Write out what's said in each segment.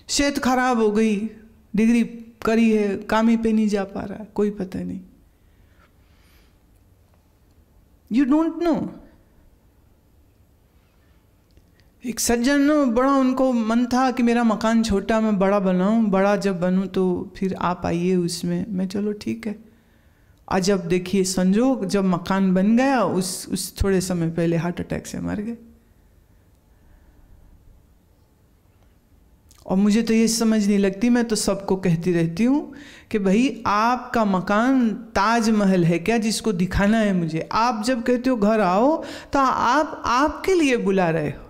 सेहत खराब हो गई, डिग्री करी है, काम ही पे नहीं जा पा रहा, कोई पता नहीं। You don't know. एक सज्जन, बड़ा उनको मन था कि मेरा मकान छोटा, मैं बड़ा बनाऊं, बड़ा जब बनूं तो फिर आप आइए उसमें। मैं चलो ठीक है। आज जब देखिए संजोग, जब मकान बन गया उस थोड़े समय पहले हार्ट अटैक से मर गए। और मुझे तो ये समझ नहीं लगती, मैं तो सबको कहती रहती हूँ कि भाई आपका मकान ताजमहल है क्या जिसको दिखाना है मुझे? आप जब कहते हो घर आओ तो आप आपके लिए बुला रहे हो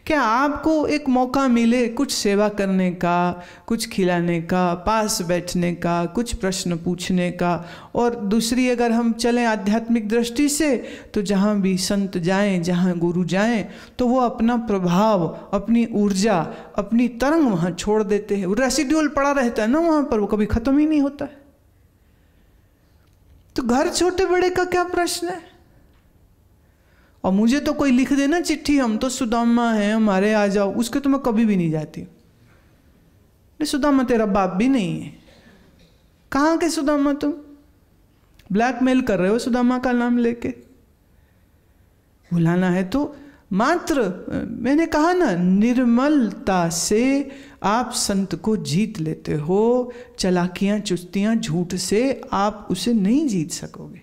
क्या? आपको एक मौका मिले कुछ सेवा करने का, कुछ खिलाने का, पास बैठने का, कुछ प्रश्न पूछने का। और दूसरी अगर हम चलें आध्यात्मिक दृष्टि से तो जहाँ भी संत जाएं, जहाँ गुरु जाएं, तो वो अपना प्रभाव, अपनी ऊर्जा, अपनी तरंग वहाँ छोड़ देते हैं। वो रेसिड्यूल पड़ा रहता है ना वहाँ पर, वो कभी खत्म ही नहीं होता है। तो घर छोटे बड़े का क्या प्रश्न है? और मुझे तो कोई लिख देना चिट्ठी, हम तो सुदामा हैं, हमारे आ जाओ, उसके तो मैं कभी भी नहीं जाती। नहीं, सुदामा तेरा बाप भी नहीं है। कहाँ के सुदामा? तुम ब्लैकमेल कर रहे हो सुदामा का नाम लेके। बुलाना है तो मात्र, मैंने कहा ना, निर्मलता से आप संत को जीत लेते हो। चालाकियां, चुस्तियां, झूठ से आप उसे नहीं जीत सकोगे।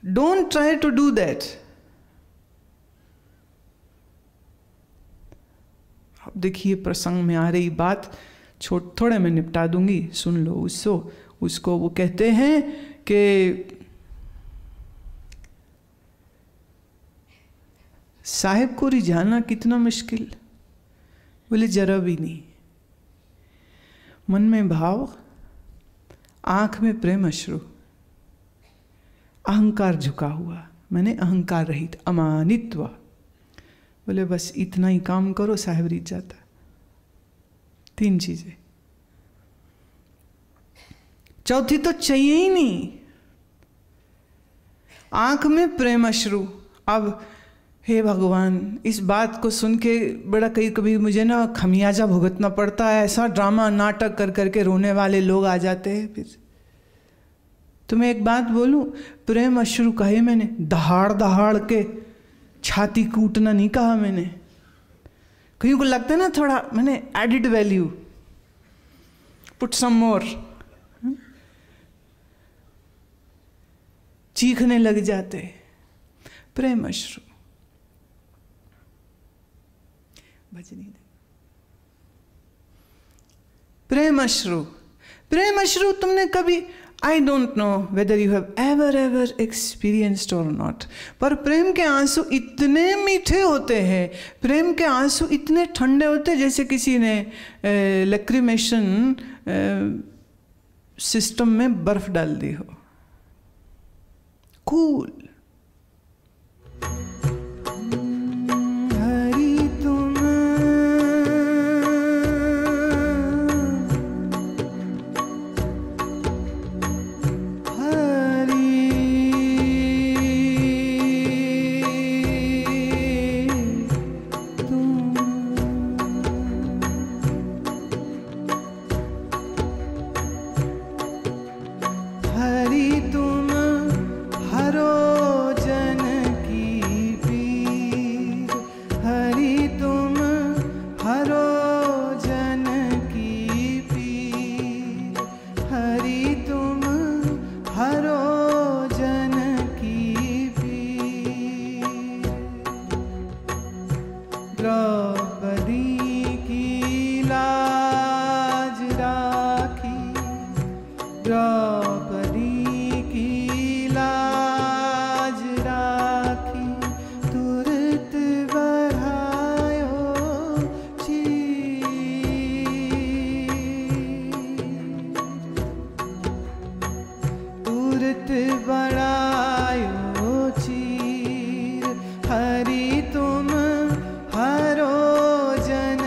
Don't try to do that. अब देखिए प्रसंग में आ रही बात थोड़े मैं निपटा दूंगी, सुन लो उसको। वो कहते हैं कि साहिब को रिझाना कितना मुश्किल? बोले जरा भी नहीं। मन में भाव, आंख में प्रेम अश्रु, अहंकार झुका हुआ, मैंने अहंकार रहित, अमानित्व। बोले बस इतना ही काम करो, साहिब रिझ जाता। 3 चीजें। चौथी तो चाहिए ही नहीं। आंख में प्रेम अश्रु। अब हे भगवान, इस बात को सुन के बड़ा कभी मुझे ना खमियाजा भुगतना पड़ता है। ऐसा ड्रामा नाटक कर करके रोने वाले लोग आ जाते हैं। फिर तुम्हें एक बात बोलूं, प्रेम अश्रु कहे मैंने, दहाड़ दहाड़ के छाती कूटना नहीं कहा मैंने। कहीं को लगता है ना थोड़ा मैंने एडिड वैल्यू, पुट सम मोर, चीखने लग जाते। प्रेम अश्रु बजनी दे। प्रेम अश्रु, प्रेम अश्रु तुमने कभी, I don't know whether you have ever experienced or not, पर प्रेम के आंसू इतने मीठे होते हैं, प्रेम के आंसू इतने ठंडे होते हैं जैसे किसी ने लैक्रिमेशन सिस्टम में बर्फ डाल दी हो। कूल। हरि तुम हरो जन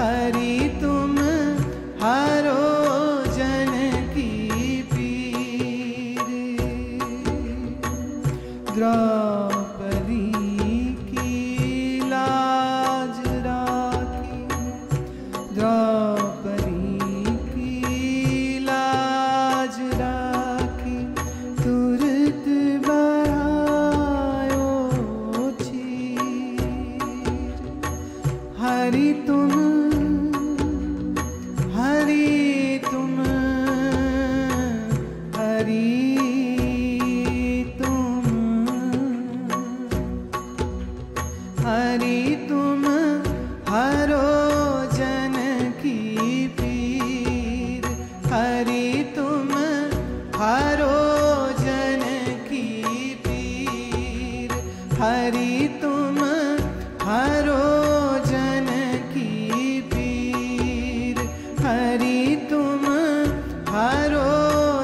हरि तुम हरो जन की पीर। द्रौपदी की लाज राखी, द्रौपदी की लाज राखी, तुरत बढ़ायो चीर। हरि तुम हरि तुम हरि तुम हरि तुम हरो जन की पीर। हरि तुम हरो जन की पीर। हरि तुम हरो जन की पीर। हरि तुम हरो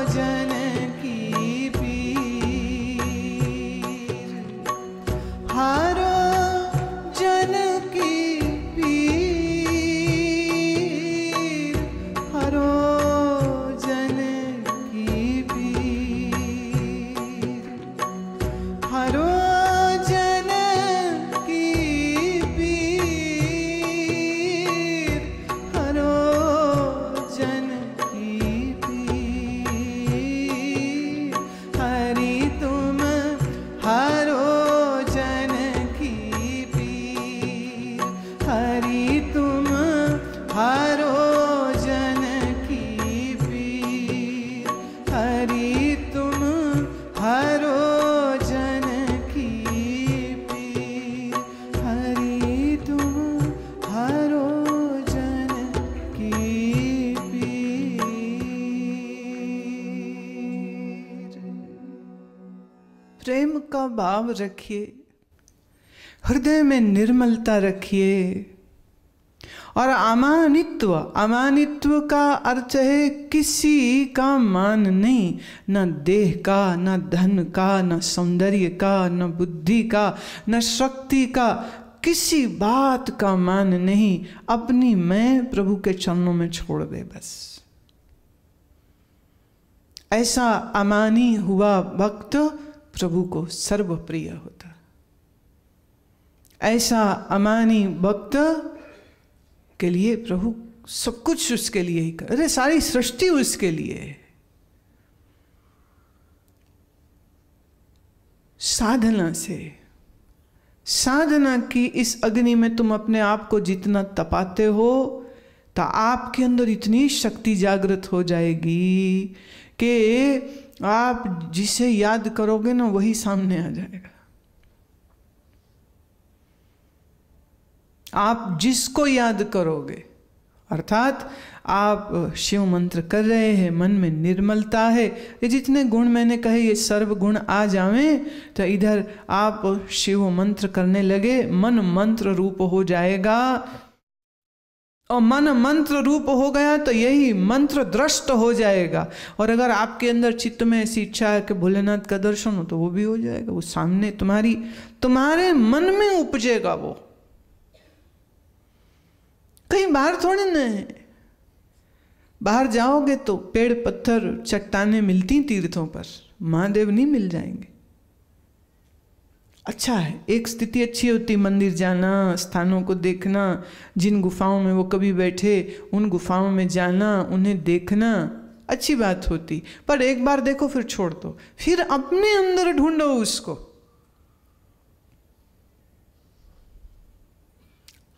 जन की पीर। हरो जन की पीर। हरो जन की पीर। हरो जन की पीर। हरो जन की पीर। हरि तुम हरो जन की पीर। हरि तुम हरो जन की पीर। हरि तुम हरो जन की पीर। हरि तुम हरो जन की पीर। प्रेम का भाव रखिए, हृदय में निर्मलता रखिए। और अमानित्व, अमानित्व का अर्थ है किसी का मान नहीं, न देह का, न धन का, न सौंदर्य का, न बुद्धि का, न शक्ति का, किसी बात का मान नहीं। अपनी मैं प्रभु के चरणों में छोड़ दे बस। ऐसा अमानी हुआ भक्त प्रभु को सर्वप्रिय होता। ऐसा अमानी भक्त के लिए प्रभु सब कुछ उसके लिए ही कर, अरे सारी सृष्टि उसके लिए है। साधना से, साधना की इस अग्नि में तुम अपने आप को जितना तपाते हो तो आपके अंदर इतनी शक्ति जागृत हो जाएगी कि आप जिसे याद करोगे ना वही सामने आ जाएगा। आप जिसको याद करोगे, अर्थात आप शिव मंत्र कर रहे हैं, मन में निर्मलता है, ये जितने गुण मैंने कहे ये सर्व गुण आ जावें तो इधर आप शिव मंत्र करने लगे, मन मंत्र रूप हो जाएगा। और मन मंत्र रूप हो गया तो यही मंत्र दृष्ट हो जाएगा। और अगर आपके अंदर चित्त में ऐसी इच्छा है कि भोलेनाथ का दर्शन हो तो वो भी हो जाएगा, वो सामने तुम्हारे मन में उपजेगा। वो कहीं बाहर थोड़े न है। बाहर जाओगे तो पेड़ पत्थर चट्टानें मिलती तीर्थों पर, महादेव नहीं मिल जाएंगे। अच्छा है, एक स्थिति अच्छी होती, मंदिर जाना, स्थानों को देखना, जिन गुफाओं में वो कभी बैठे उन गुफाओं में जाना, उन्हें देखना, अच्छी बात होती। पर एक बार देखो फिर छोड़ दो, फिर अपने अंदर ढूंढो उसको।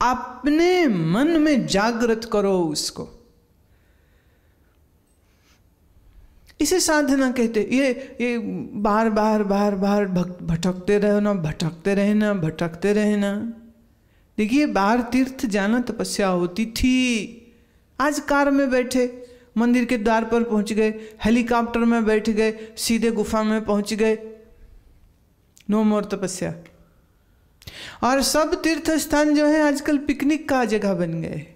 अपने मन में जागृत करो उसको। इसे साधना कहते। ये बार बार बार बार भटकते रहना, भटकते रहना, भटकते रहना। देखिए बाहर तीर्थ जाना तपस्या होती थी, आज कार में बैठे मंदिर के द्वार पर पहुंच गए, हेलीकॉप्टर में बैठ गए, सीधे गुफा में पहुंच गए, नो मोर तपस्या। और सब तीर्थ स्थान जो है आजकल पिकनिक का जगह बन गए,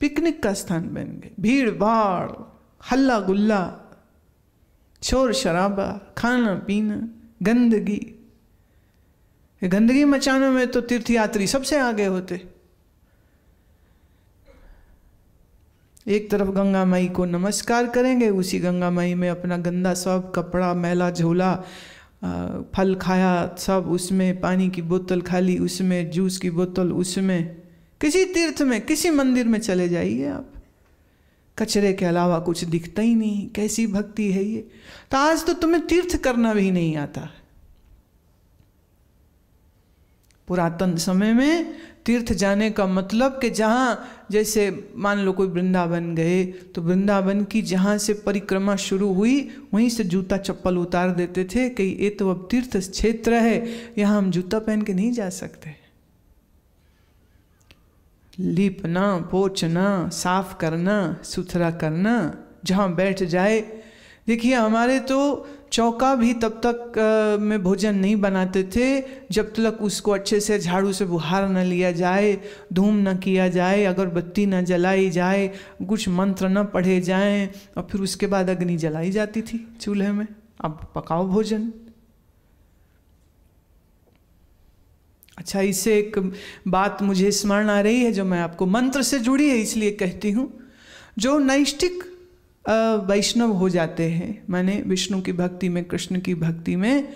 पिकनिक का स्थान बन गए। भीड़ भाड़, हल्ला गुल्ला, शोर शराबा, खाना पीना, गंदगी। गंदगी मचाने में तो तीर्थयात्री सबसे आगे होते। एक तरफ गंगा माई को नमस्कार करेंगे, उसी गंगा माई में अपना गंदा सब कपड़ा, मैला झोला, फल खाया सब उसमें, पानी की बोतल खाली उसमें, जूस की बोतल उसमें, किसी तीर्थ में, किसी मंदिर में चले जाइए आप, कचरे के अलावा कुछ दिखता ही नहीं। कैसी भक्ति है ये। तो आज तो तुम्हें तीर्थ करना भी नहीं आता। पुरातन समय में तीर्थ जाने का मतलब कि जहाँ, जैसे मान लो कोई वृंदावन गए तो वृंदावन की जहाँ से परिक्रमा शुरू हुई वहीं से जूता चप्पल उतार देते थे कि ये तो अब तीर्थ क्षेत्र है, यहाँ हम जूता पहन के नहीं जा सकते। लीपना, पोंछना, साफ करना, सुथरा करना, जहाँ बैठ जाए। देखिए हमारे तो चौका भी तब तक में भोजन नहीं बनाते थे जब तक उसको अच्छे से झाड़ू से बुहार न लिया जाए, धूम न किया जाए, अगरबत्ती न जलाई जाए, कुछ मंत्र न पढ़े जाएं, और फिर उसके बाद अग्नि जलाई जाती थी चूल्हे में। अब पकाओ भोजन। अच्छा, इससे एक बात मुझे स्मरण आ रही है जो मैं आपको, मंत्र से जुड़ी है इसलिए कहती हूँ। जो नैष्टिक वैष्णव हो जाते हैं, माने विष्णु की भक्ति में, कृष्ण की भक्ति में,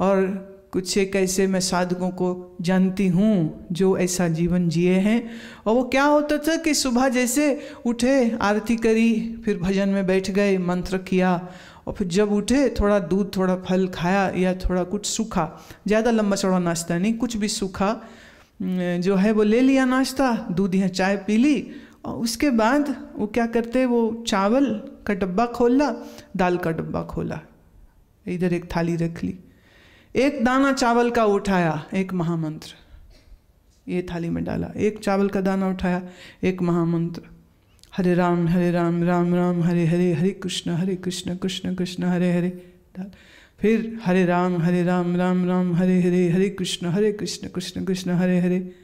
और कुछ एक ऐसे मैं साधकों को जानती हूँ जो ऐसा जीवन जिए हैं। और वो क्या होता था कि सुबह जैसे उठे, आरती करी, फिर भजन में बैठ गए, मंत्र किया, और फिर जब उठे थोड़ा दूध, थोड़ा फल खाया, या थोड़ा कुछ सूखा, ज़्यादा लंबा चौड़ा नाश्ता नहीं, कुछ भी सूखा जो है वो ले लिया नाश्ता, दूध या चाय पी ली। और उसके बाद वो क्या करते, वो चावल का डब्बा खोला, दाल का डब्बा खोला, इधर एक थाली रख ली, एक दाना चावल का उठाया, एक महामंत्र ये थाली में डाला, एक चावल का दाना उठाया, एक महामंत्र, हरे राम राम राम हरे हरे, हरे कृष्ण कृष्ण कृष्ण हरे हरे डाल, फिर हरे राम राम राम हरे हरे, हरे कृष्ण कृष्ण कृष्ण हरे हरे।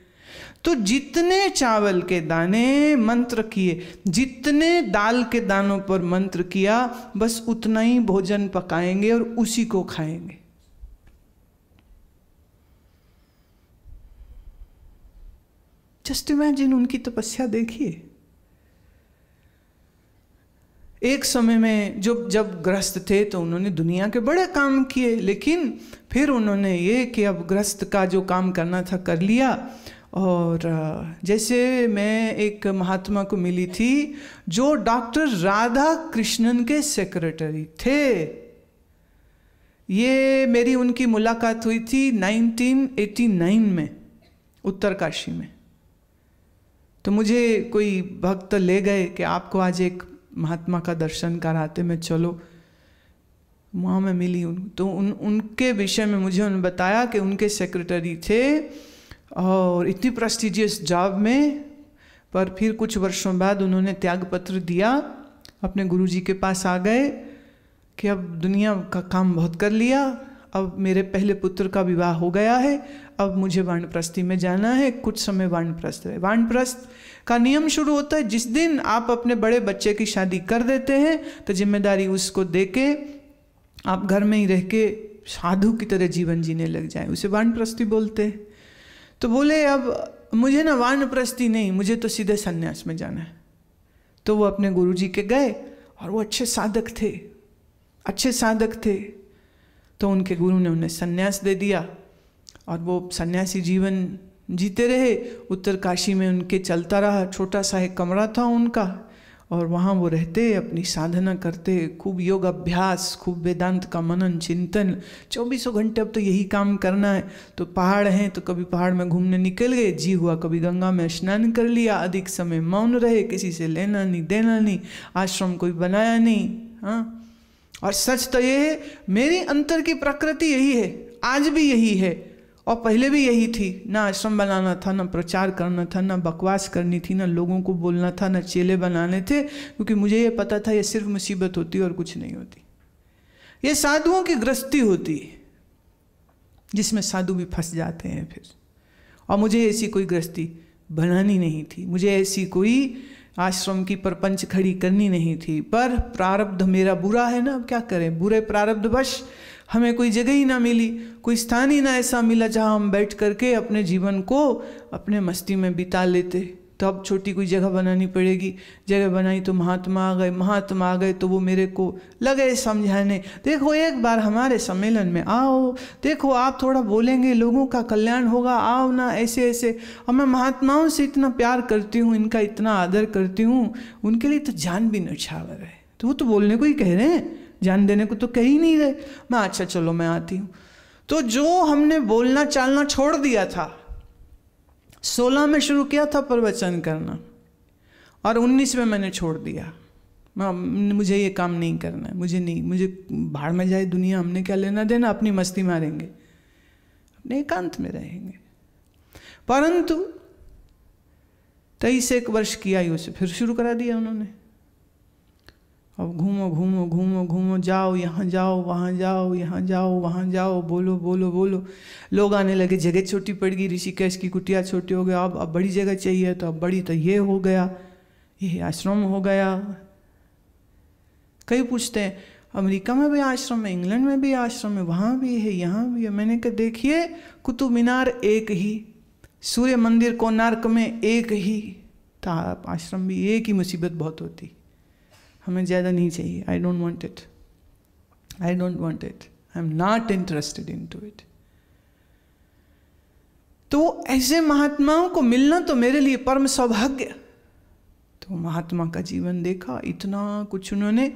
तो जितने चावल के दाने मंत्र किए, जितने दाल के दानों पर मंत्र किया, बस उतना ही भोजन पकाएंगे और उसी को खाएंगे। जस्ट इमेजिन, उनकी तपस्या देखिए। एक समय में जब ग्रस्त थे तो उन्होंने दुनिया के बड़े काम किए, लेकिन फिर उन्होंने ये कि अब ग्रस्त का जो काम करना था कर लिया। और जैसे मैं एक महात्मा को मिली थी जो डॉक्टर राधा कृष्णन के सेक्रेटरी थे। ये मेरी उनकी मुलाकात हुई थी 1989 में उत्तरकाशी में। तो मुझे कोई भक्त ले गए कि आपको आज एक महात्मा का दर्शन कराते, में चलो। वहाँ मैं मिली तो उनके विषय में मुझे उन्होंने बताया कि उनके सेक्रेटरी थे और इतनी प्रेस्टिजियस जॉब में, पर फिर कुछ वर्षों बाद उन्होंने त्यागपत्र दिया, अपने गुरुजी के पास आ गए कि अब दुनिया का काम बहुत कर लिया, अब मेरे पहले पुत्र का विवाह हो गया है, अब मुझे वानप्रस्थी में जाना है, कुछ समय वानप्रस्थ है। वानप्रस्थ का नियम शुरू होता है जिस दिन आप अपने बड़े बच्चे की शादी कर देते हैं तो जिम्मेदारी उसको देके आप घर में ही रह के साधु की तरह जीवन जीने लग जाएं, उसे वानप्रस्थी बोलते हैं। तो बोले अब मुझे ना वानप्रस्थी नहीं, मुझे तो सीधे सन्यास में जाना है। तो वो अपने गुरुजी के गए और वो अच्छे साधक थे, तो उनके गुरु ने उन्हें सन्यास दे दिया और वो सन्यासी जीवन जीते रहे। उत्तरकाशी में उनके चलता रहा, छोटा सा एक कमरा था उनका और वहाँ वो रहते, अपनी साधना करते, खूब योग अभ्यास, खूब वेदांत का मनन चिंतन, 24 घंटे अब तो यही काम करना है। तो पहाड़ हैं तो कभी पहाड़ में घूमने निकल गए, जी हुआ कभी गंगा में स्नान कर लिया, अधिक समय मौन रहे, किसी से लेना नहीं देना नहीं, आश्रम कोई बनाया नहीं। हाँ, और सच तो ये है, मेरी अंतर की प्रकृति यही है, आज भी यही है और पहले भी यही थी। ना आश्रम बनाना था, ना प्रचार करना था, ना बकवास करनी थी, ना लोगों को बोलना था, ना चेले बनाने थे, क्योंकि मुझे ये पता था ये सिर्फ मुसीबत होती और कुछ नहीं होती। ये साधुओं की गृहस्थी होती है जिसमें साधु भी फंस जाते हैं फिर। और मुझे ऐसी कोई गृहस्थी बनानी नहीं थी, मुझे ऐसी कोई आश्रम की परपंच खड़ी करनी नहीं थी। पर प्रारब्ध मेरा बुरा है ना, अब क्या करें, बुरे प्रारब्ध वश हमें कोई जगह ही ना मिली, कोई स्थान ही ना ऐसा मिला जहाँ हम बैठ करके अपने जीवन को अपने मस्ती में बिता लेते। तो अब छोटी कोई जगह बनानी पड़ेगी। जगह बनाई तो महात्मा आ गए तो वो मेरे को लगे समझाने, देखो एक बार हमारे सम्मेलन में आओ, देखो आप थोड़ा बोलेंगे लोगों का कल्याण होगा, आओ ना, ऐसे ऐसे। और मैं महात्माओं से इतना प्यार करती हूँ, इनका इतना आदर करती हूँ, उनके लिए तो जान भी नछावर है। तो वो तो बोलने को ही कह रहे हैं, जान देने को तो कह ही नहीं रहे। मैं अच्छा चलो मैं आती हूँ। तो जो हमने बोलना चालना छोड़ दिया था, 16 में शुरू किया था प्रवचन करना और 19 में मैंने छोड़ दिया। मुझे ये काम नहीं करना है, मुझे भाड़ में जाए दुनिया, हमने क्या लेना देना, अपनी मस्ती मारेंगे, अपने एकांत में रहेंगे। परंतु 23 वर्ष की आयु से फिर शुरू करा दिया उन्होंने। अब घूमो घूमो घूमो घूमो, जाओ यहाँ जाओ वहाँ जाओ, यहाँ जाओ वहाँ जाओ, बोलो बोलो बोलो। लोग आने लगे, जगह छोटी पड़ गई, ऋषिकेश की कुटिया छोटी हो गया, अब बड़ी जगह चाहिए, तो अब बड़ी तो ये हो गया, ये आश्रम हो गया। कई पूछते हैं अमेरिका में भी आश्रम है, इंग्लैंड में भी आश्रम है, वहाँ भी है, यहाँ भी है। मैंने कहा देखिए कुतुब मीनार एक ही, सूर्य मंदिर कोणार्क में एक ही था, आश्रम भी एक ही, मुसीबत बहुत होती। हमें ज़्यादा नहीं चाहिए। I don't want it, I don't want it, I am not interested in to it. तो ऐसे महात्माओं को मिलना तो मेरे लिए परम सौभाग्य। तो महात्मा का जीवन देखा, इतना कुछ उन्होंने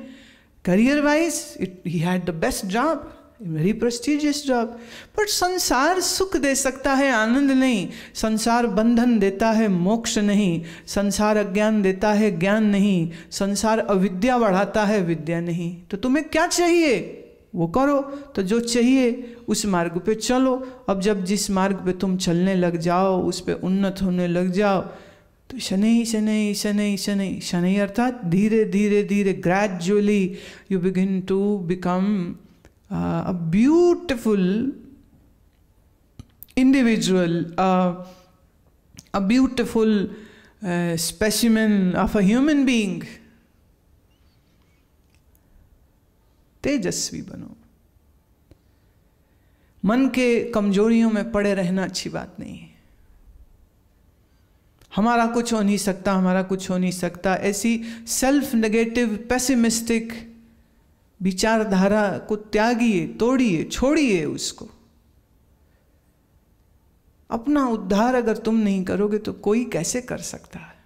career wise, he had the best job, very prestigious job. पर संसार सुख दे सकता है, आनंद नहीं। संसार बंधन देता है, मोक्ष नहीं। संसार अज्ञान देता है, ज्ञान नहीं। संसार अविद्या बढ़ाता है, विद्या नहीं। तो तुम्हें क्या चाहिए वो करो, तो जो चाहिए उस मार्ग पे चलो। अब जब जिस मार्ग पे तुम चलने लग जाओ, उस पे उन्नत होने लग जाओ, तो शनै शनै शनै शनै, शनै अर्थात धीरे धीरे धीरे, gradually you begin to become a beautiful individual, a beautiful specimen of a human being. तेजस्वी बनो। मन के कमजोरियों में पड़े रहना अच्छी बात नहीं है। हमारा कुछ हो नहीं सकता, हमारा कुछ हो नहीं सकता, ऐसी सेल्फ नेगेटिव पेसिमिस्टिक विचारधारा को त्यागिए, तोड़िए, छोड़िए उसको। अपना उद्धार अगर तुम नहीं करोगे तो कोई कैसे कर सकता है।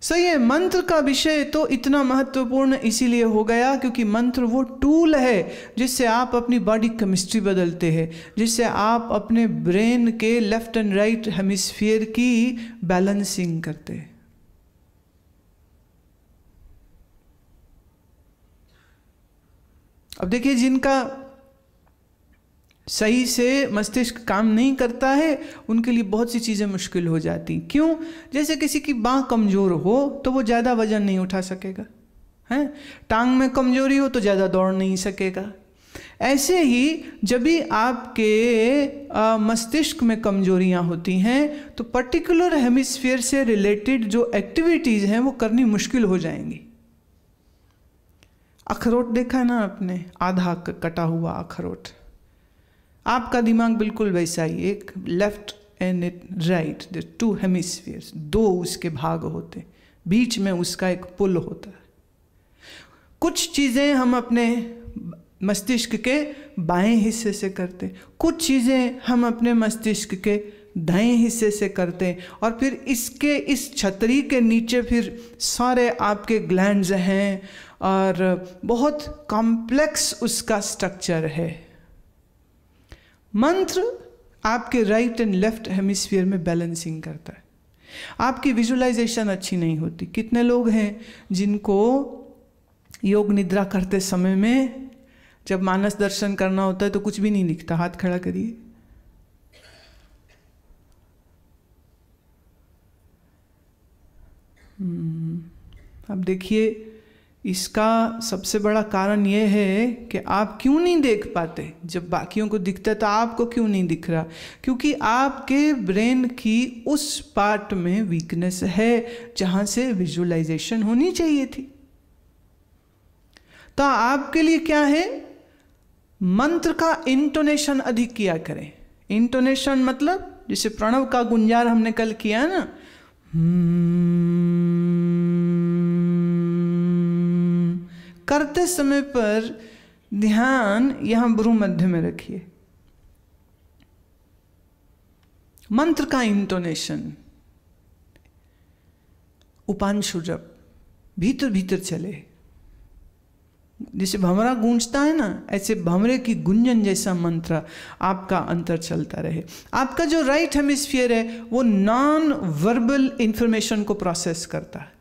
सही है, मंत्र का विषय तो इतना महत्वपूर्ण इसीलिए हो गया क्योंकि मंत्र वो टूल है जिससे आप अपनी बॉडी केमिस्ट्री बदलते हैं, जिससे आप अपने ब्रेन के लेफ्ट एंड राइट हेमिस्फीयर की बैलेंसिंग करते हैं। अब देखिए, जिनका सही से मस्तिष्क काम नहीं करता है उनके लिए बहुत सी चीज़ें मुश्किल हो जाती। क्यों? जैसे किसी की बाँह कमज़ोर हो तो वो ज़्यादा वजन नहीं उठा सकेगा, हैं? टांग में कमजोरी हो तो ज़्यादा दौड़ नहीं सकेगा। ऐसे ही जब भी आपके मस्तिष्क में कमजोरियाँ होती हैं तो पर्टिकुलर हेमिस्फीयर से रिलेटेड जो एक्टिविटीज़ हैं वो करनी मुश्किल हो जाएंगी। अखरोट देखा ना आपने, आधा कटा हुआ अखरोट, आपका दिमाग बिल्कुल वैसा ही, एक left and right, the two hemispheres, दो उसके भाग होते, बीच में उसका एक पुल होता है। कुछ चीज़ें हम अपने मस्तिष्क के बाएं हिस्से से करते, कुछ चीज़ें हम अपने मस्तिष्क के दाएं हिस्से से करते, और फिर इसके इस छतरी के नीचे फिर सारे आपके ग्लैंड्स हैं और बहुत कॉम्प्लेक्स उसका स्ट्रक्चर है। मंत्र आपके राइट एंड लेफ्ट हेमिस्फीयर में बैलेंसिंग करता है। आपकी विजुअलाइजेशन अच्छी नहीं होती। कितने लोग हैं जिनको योग निद्रा करते समय में जब मानस दर्शन करना होता है तो कुछ भी नहीं दिखता? हाथ खड़ा करिए। अब देखिए, इसका सबसे बड़ा कारण यह है कि आप क्यों नहीं देख पाते। जब बाकियों को दिखता है तो आपको क्यों नहीं दिख रहा? क्योंकि आपके ब्रेन की उस पार्ट में वीकनेस है जहाँ से विजुअलाइजेशन होनी चाहिए थी। तो आपके लिए क्या है? मंत्र का इंटोनेशन अधिक किया करें। इंटोनेशन मतलब जैसे प्रणव का गुंजार हमने कल किया ना, करते समय पर ध्यान यहां भ्रू मध्य में रखिए। मंत्र का इंटोनेशन, उपांशु जब भीतर भीतर चले, जैसे भंवरा गूंजता है ना, ऐसे भंवरे की गुंजन जैसा मंत्र आपका अंतर चलता रहे। आपका जो राइट हेमिस्फीयर है वो नॉन वर्बल इंफॉर्मेशन को प्रोसेस करता है।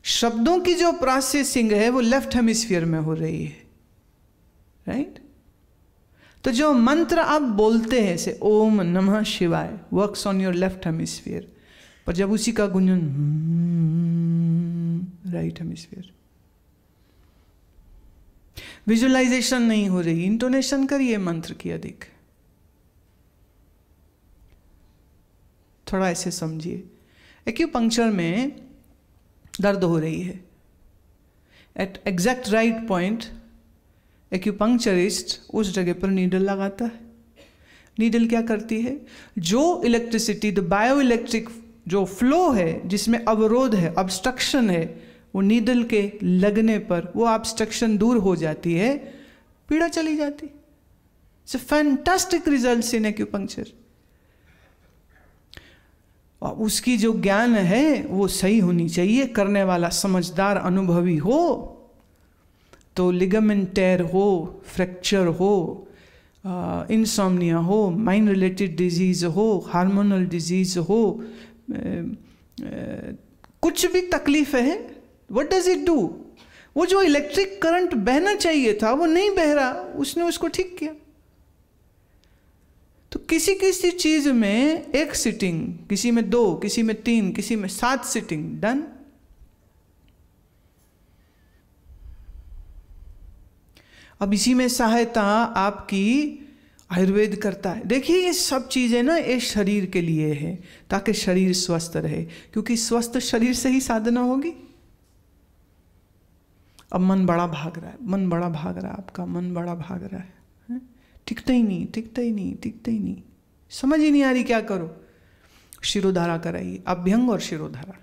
शब्दों की जो प्रोसेसिंग है वो लेफ्ट हेमिस्फीयर में हो रही है, राइट? तो जो मंत्र आप बोलते हैं से ओम नमः शिवाय works on your left hemisphere, पर जब उसी का गुंजन राइट हेमिस्फीयर। विजुअलाइजेशन नहीं हो रही, इंटोनेशन करिए मंत्र की अधिक, थोड़ा ऐसे समझिए। एक्यूपंक्चर में दर्द हो रही है, at exact right point acupuncturist उस जगह पर नीडल लगाता है। नीडल क्या करती है? जो इलेक्ट्रिसिटी, द बायो इलेक्ट्रिक जो फ्लो है, जिसमें अवरोध है, ऑब्स्ट्रक्शन है, वो नीडल के लगने पर वो ऑब्स्ट्रक्शन दूर हो जाती है, पीड़ा चली जाती। It's a fantastic results in acupuncture. और उसकी जो ज्ञान है वो सही होनी चाहिए, करने वाला समझदार अनुभवी हो, तो लिगामेंट टेयर हो, फ्रैक्चर हो, इंसोम्निया हो, माइंड रिलेटेड डिजीज हो, हार्मोनल डिजीज हो, कुछ भी तकलीफ है, व्हाट डज इट डू? वो जो इलेक्ट्रिक करंट बहना चाहिए था वो नहीं बह रहा, उसने उसको ठीक किया। तो किसी किसी चीज में 1 सिटिंग, किसी में 2, किसी में 3, किसी में 7 सिटिंग, डन। अब इसी में सहायता आपकी आयुर्वेद करता है। देखिए ये सब चीजें ना ये शरीर के लिए है, ताकि शरीर स्वस्थ रहे, क्योंकि स्वस्थ शरीर से ही साधना होगी। अब मन बड़ा भाग रहा है, मन बड़ा भाग रहा है, आपका मन बड़ा भाग रहा है, टिकता ही नहीं, टिकता ही नहीं, टिकता ही नहीं, समझ ही नहीं आ रही क्या करो। शिरोधारा कराइए, अभ्यंग और शिरोधारा।